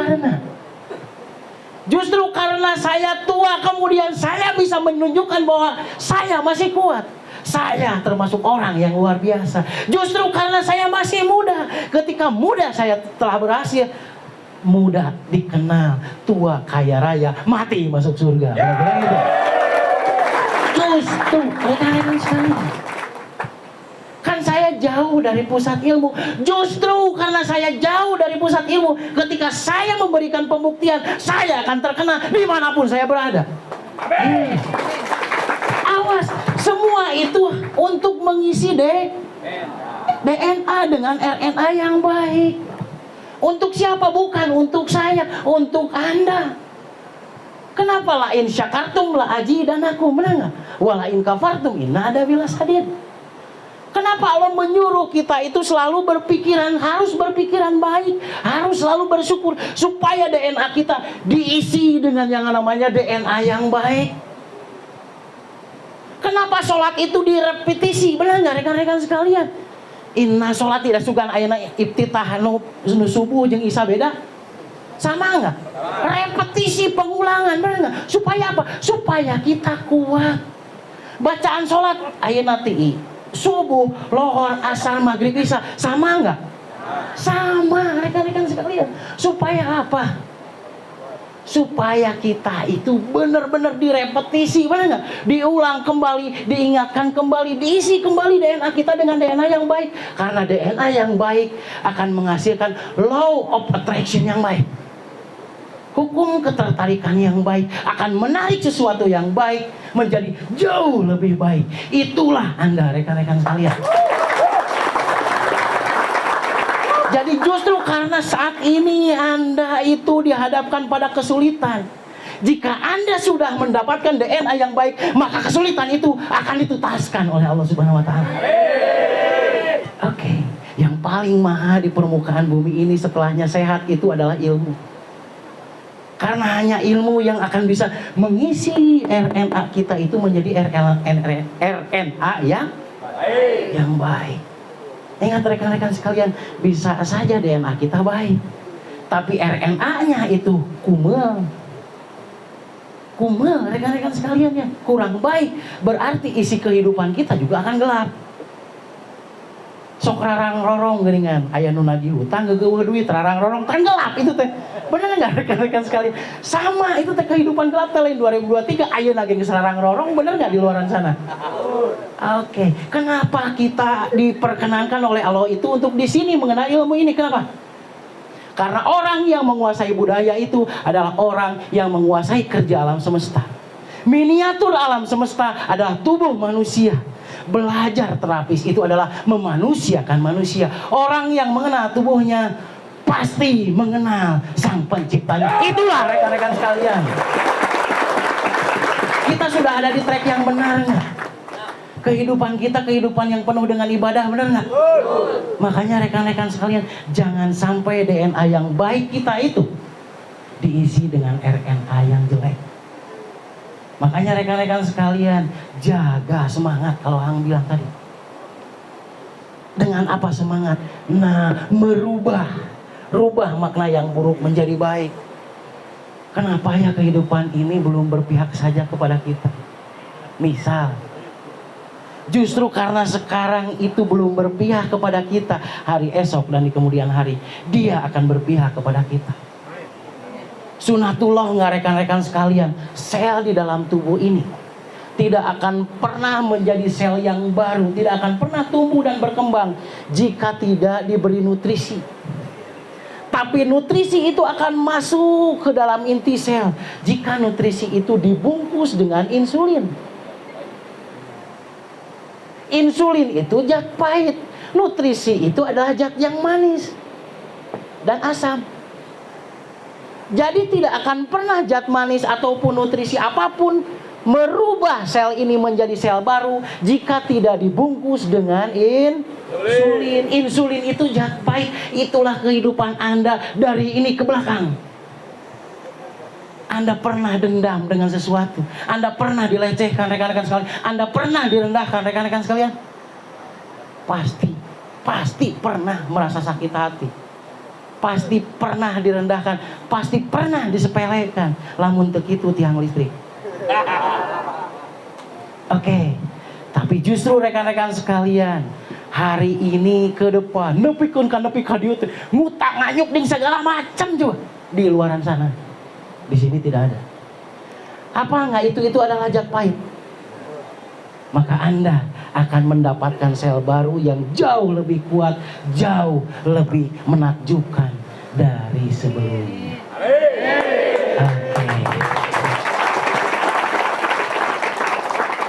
karena saya tua, kemudian saya bisa menunjukkan bahwa saya masih kuat. Saya termasuk orang yang luar biasa. Justru karena saya masih muda. Ketika muda saya telah berhasil. Muda dikenal, tua kaya raya, mati masuk surga. Justru rekan-rekan sekalian, kan saya jauh dari pusat ilmu. Justru karena saya jauh dari pusat ilmu, ketika saya memberikan pembuktian, saya akan terkenal dimanapun saya berada. Awas, semua itu untuk mengisi DNA dengan RNA yang baik. Untuk siapa? Bukan untuk saya, untuk Anda. Kenapa la in syakartum la azidanakum, benar enggak? Wala in kafartum inna adzabil sadid. Kenapa Allah menyuruh kita itu selalu harus berpikiran baik, harus selalu bersyukur supaya DNA kita diisi dengan yang namanya DNA yang baik. Kenapa sholat itu direpetisi? Benar nggak rekan-rekan sekalian? Inna sholat tidak sugan ayana iftitah nu subuh jeung isya beda? Sama nggak? Repetisi pengulangan, benar nggak? Supaya apa? Supaya kita kuat. Bacaan sholat ayana ti subuh, lohor, asar, maghrib, isya sama nggak? Sama rekan-rekan sekalian. Supaya apa? Supaya kita itu benar-benar direpetisi, benar nggak? Diulang kembali, diingatkan kembali, diisi kembali DNA kita dengan DNA yang baik. Karena DNA yang baik akan menghasilkan law of attraction yang baik. Hukum ketertarikan yang baik akan menarik sesuatu yang baik menjadi jauh lebih baik. Itulah Anda rekan-rekan sekalian. Jadi justru karena saat ini Anda itu dihadapkan pada kesulitan. Jika Anda sudah mendapatkan DNA yang baik, maka kesulitan itu akan dituntaskan oleh Allah Subhanahu wa Ta'ala. Oke, yang paling mahal di permukaan bumi ini setelahnya sehat itu adalah ilmu. Karena hanya ilmu yang akan bisa mengisi RNA kita itu menjadi RNA yang baik. Ingat rekan-rekan sekalian, bisa saja DNA kita baik, tapi RNA-nya itu kumel rekan-rekan sekalian ya, kurang baik. Berarti isi kehidupan kita juga akan gelap. Sok rarang rorong geuningan, aya nu nagih hutang geugeuh duit rarang rorong kan gelap itu teh. Benar enggak rekan-rekan sekalian? Sama itu teh kehidupan gelap teh lain 2023 ayeuna ge geus rarang rorong, benar enggak di luaran sana? Oke, kenapa kita diperkenankan oleh Allah itu untuk di sini mengenal ilmu ini? Kenapa? Karena orang yang menguasai budaya itu adalah orang yang menguasai kerja alam semesta. Miniatur alam semesta adalah tubuh manusia. Belajar terapis itu adalah memanusiakan manusia. Orang yang mengenal tubuhnya pasti mengenal sang penciptanya. Itulah rekan-rekan sekalian. Kita sudah ada di track yang benar nggak? Kehidupan kita kehidupan yang penuh dengan ibadah, benar nggak? Makanya rekan-rekan sekalian, jangan sampai DNA yang baik kita itu diisi dengan RNA yang jelek. Makanya rekan-rekan sekalian, jaga semangat kalau Hang bilang tadi. Dengan apa semangat? Nah, rubah makna yang buruk menjadi baik. Kenapa ya kehidupan ini belum berpihak saja kepada kita? Misal, justru karena sekarang itu belum berpihak kepada kita, hari esok dan di kemudian hari, dia akan berpihak kepada kita. Sunatullah nggak rekan-rekan sekalian, sel di dalam tubuh ini tidak akan pernah menjadi sel yang baru, tidak akan pernah tumbuh dan berkembang jika tidak diberi nutrisi. Tapi nutrisi itu akan masuk ke dalam inti sel jika nutrisi itu dibungkus dengan insulin. Insulin itu zat pahit, nutrisi itu adalah zat yang manis dan asam. Jadi tidak akan pernah zat manis ataupun nutrisi apapun merubah sel ini menjadi sel baru jika tidak dibungkus dengan insulin. Insulin itu zat pahit, itulah kehidupan Anda dari ini ke belakang. Anda pernah dendam dengan sesuatu, Anda pernah dilecehkan rekan-rekan sekalian, Anda pernah direndahkan rekan-rekan sekalian. Pasti pernah merasa sakit hati, pasti pernah direndahkan, pasti pernah disepelekan. Lamun teu kitu tiang listrik. Oke, tapi justru rekan-rekan sekalian, hari ini ke depan nepikeun ka nepi ka dieu teh ngutang nganyuk ding segala macam juga di luaran sana. Di sini tidak ada. Apa enggak itu adalah zat pahit? Maka Anda akan mendapatkan sel baru yang jauh lebih kuat, jauh lebih menakjubkan dari sebelumnya.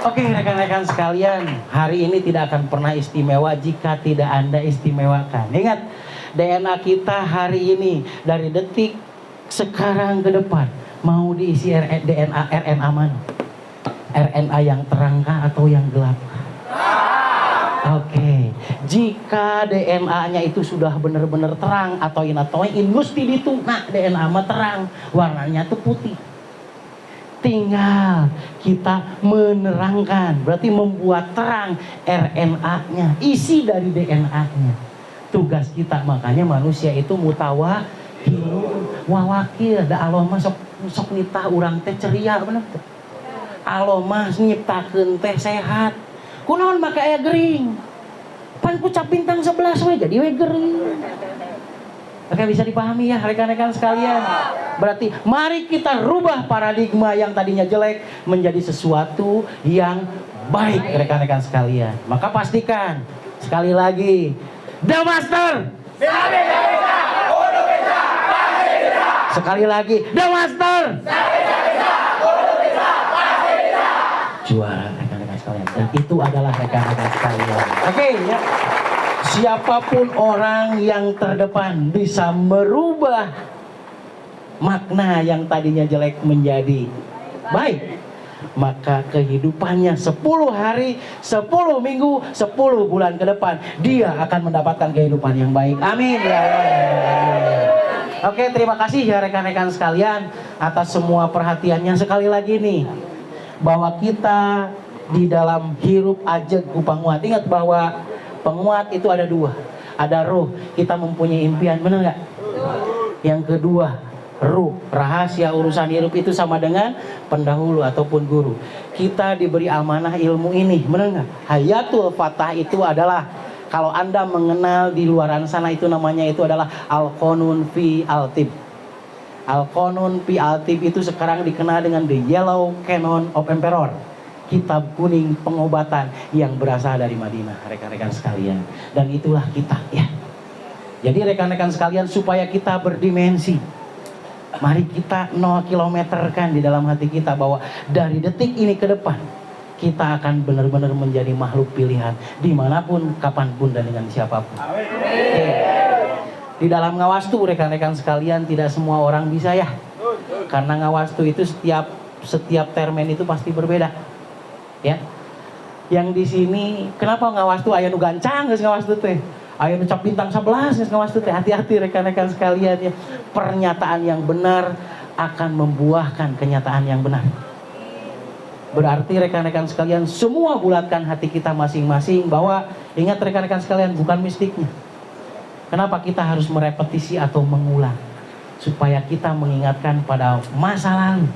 Oke, rekan-rekan sekalian, hari ini tidak akan pernah istimewa jika tidak Anda istimewakan. Ingat, DNA kita hari ini dari detik sekarang ke depan mau diisi DNA RNA mana? RNA yang terangkah atau yang gelap? Oke, jika DNA-nya itu sudah benar-benar terang atau gusti ditu, nah DNA mah terang, warnanya tuh putih. Tinggal kita menerangkan, berarti membuat terang RNA-nya, isi dari DNA-nya. Tugas kita, makanya manusia itu wawakil da Allah mah sok nitah urang teh ceria bener teh. Allah mah nyiptakeun teh sehat. Kunaon make aya gering? Pan ku cap bintang 11 we jadi we gering. Oke, bisa dipahami ya rekan-rekan sekalian. Berarti mari kita rubah paradigma yang tadinya jelek menjadi sesuatu yang baik rekan-rekan sekalian. Maka pastikan sekali lagi, The Master. Sekali lagi, The Master. Juara rekan-rekan sekalian. Dan itu adalah rekan-rekan sekalian. Oke ya. Siapapun orang yang terdepan bisa merubah makna yang tadinya jelek menjadi baik. Maka kehidupannya 10 hari, 10 minggu, 10 bulan ke depan dia akan mendapatkan kehidupan yang baik. Amin ya Allah. Oke, terima kasih ya rekan-rekan sekalian atas semua perhatiannya. Sekali lagi nih, bahwa kita di dalam hirup ajeg ku panguat. Ingat bahwa penguat itu ada dua. Ada ruh, kita mempunyai impian, benar nggak? Yang kedua, ruh, rahasia urusan hirup itu sama dengan pendahulu ataupun guru. Kita diberi amanah ilmu ini, benar nggak? Hayatul Fatah itu adalah, kalau Anda mengenal di luaran sana itu namanya itu adalah Al-Qanun fi Al-Tib. Al-Qanun fi Al-Tib itu sekarang dikenal dengan The Yellow Canon of Emperor. Kitab kuning pengobatan yang berasal dari Madinah, rekan-rekan sekalian. Dan itulah kita ya. Jadi rekan-rekan sekalian, supaya kita berdimensi, mari kita 0 km kan di dalam hati kita bahwa dari detik ini ke depan kita akan benar-benar menjadi makhluk pilihan dimanapun, kapanpun, dan dengan siapapun. Oke. Di dalam ngawastu rekan-rekan sekalian, tidak semua orang bisa ya. Karena ngawastu itu setiap termen itu pasti berbeda. Ya. Yang di sini kenapa ngawastu aya nu gancang geus ngawastu teh? Aya nu cap bintang 11 geus ngawastu teh. Hati-hati rekan-rekan sekalian ya. Pernyataan yang benar akan membuahkan kenyataan yang benar. Berarti rekan-rekan sekalian, semua bulatkan hati kita masing-masing bahwa, ingat rekan-rekan sekalian, bukan mistiknya. Kenapa kita harus merepetisi atau mengulang? Supaya kita mengingatkan pada masa lalu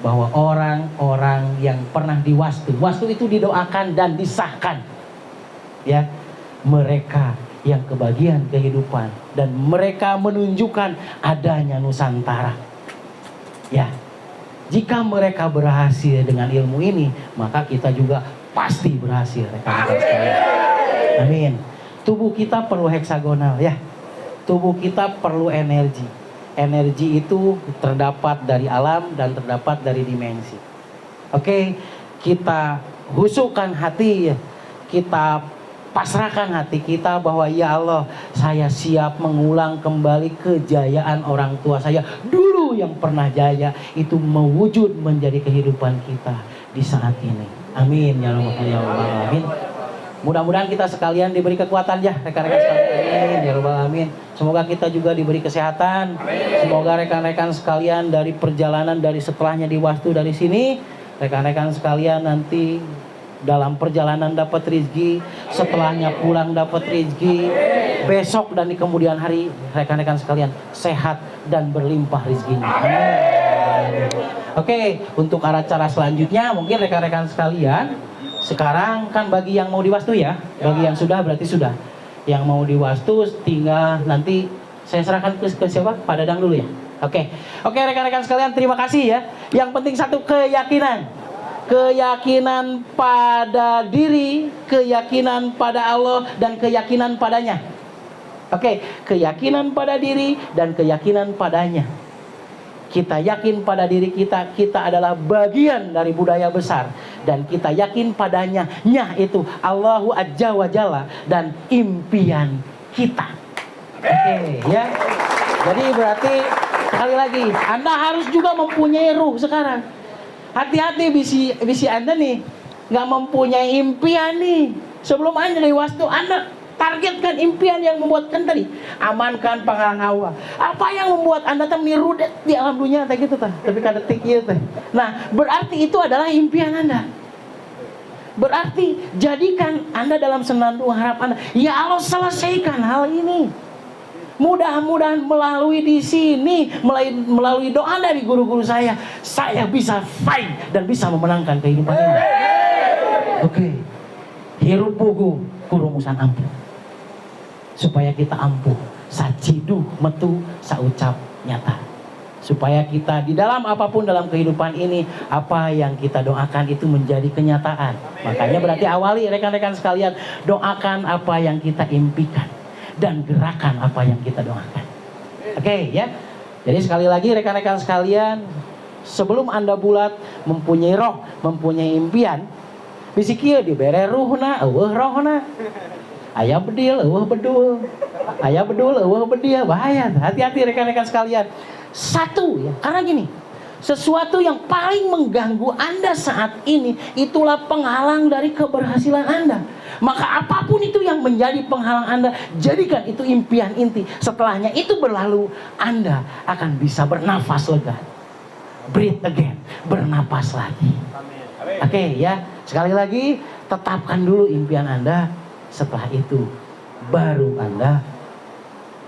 bahwa orang-orang yang pernah diwastu itu didoakan dan disahkan ya, mereka yang kebagian kehidupan dan mereka menunjukkan adanya Nusantara ya. Jika mereka berhasil dengan ilmu ini, maka kita juga pasti berhasil, rekan-rekan sekalian. Amin. Tubuh kita perlu heksagonal ya. Tubuh kita perlu energi. Energi itu terdapat dari alam dan terdapat dari dimensi. Oke, kita husukkan hati ya. Kita pasrahkan hati kita bahwa ya Allah, saya siap mengulang kembali kejayaan orang tua saya dulu yang pernah jaya, itu mewujud menjadi kehidupan kita di saat ini. Amin ya Rabbal alamin. Mudah-mudahan kita sekalian diberi kekuatan ya rekan-rekan sekalian. Amin ya Rabbal alamin. Semoga kita juga diberi kesehatan. Semoga rekan-rekan sekalian dari perjalanan dari setelahnya di Wastu dari sini, rekan-rekan sekalian nanti dalam perjalanan dapat rezeki, setelahnya pulang dapat rezeki, besok dan di kemudian hari rekan-rekan sekalian sehat dan berlimpah rezekinya. Amin. Oke, untuk acara selanjutnya mungkin rekan-rekan sekalian, sekarang kan bagi yang mau diwastu ya, bagi yang sudah berarti sudah. Yang mau diwastu tinggal nanti saya serahkan ke siapa? Pak Dadang dulu ya. Oke, rekan-rekan sekalian terima kasih ya. Yang penting satu, keyakinan. Keyakinan pada diri, keyakinan pada Allah, dan keyakinan padanya. Oke, keyakinan pada diri dan keyakinan padanya. Kita yakin pada diri kita, kita adalah bagian dari budaya besar. Dan kita yakin padanya, nya itu Allahu Azza wa Jalla dan impian kita. Oke, ya. Jadi berarti sekali lagi, Anda harus juga mempunyai ruh sekarang. Hati-hati bisi Anda nih nggak mempunyai impian nih. Sebelum Anda dari Wastu, Anda targetkan impian yang membuatkan tadi amankan penghalang hawa. Apa yang membuat Anda meniru di alam dunia kayak gitu tah? Tapi kada detik ieu teh. Nah, berarti itu adalah impian Anda. Berarti jadikan Anda dalam senandung harap Anda, ya Allah selesaikan hal ini. Mudah-mudahan melalui di sini, melalui doa dari guru-guru saya bisa fight dan bisa memenangkan kehidupan ini. Oke. Hirup pugu kurumusan ampuh. Supaya kita ampuh, sacidu metu saucap nyata. Supaya kita di dalam apapun dalam kehidupan ini, apa yang kita doakan itu menjadi kenyataan. Makanya berarti awali rekan-rekan sekalian, doakan apa yang kita impikan dan gerakan apa yang kita doakan. Oke, ya. Jadi sekali lagi rekan-rekan sekalian, sebelum Anda bulat mempunyai roh, mempunyai impian, bisi kieu dibere ruhna, eueuh rohna. Aya bedil, eueuh bedul. Aya bedul, eueuh bedil. Bahaya. Hati-hati rekan-rekan sekalian. Satu ya, karena gini, sesuatu yang paling mengganggu Anda saat ini itulah penghalang dari keberhasilan Anda. Maka apapun itu yang menjadi penghalang Anda, jadikan itu impian inti. Setelahnya itu berlalu, Anda akan bisa bernafas lega. Breathe again, bernapas lagi. Oke, ya, sekali lagi tetapkan dulu impian Anda. Setelah itu baru Anda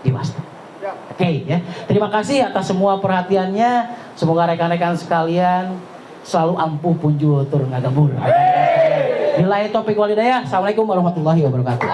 diwastu. Oke, ya. Terima kasih atas semua perhatiannya. Semoga rekan-rekan sekalian selalu ampuh punjul tur ngagembur. Billahi taufiq wal hidayah. Assalamualaikum warahmatullahi wabarakatuh.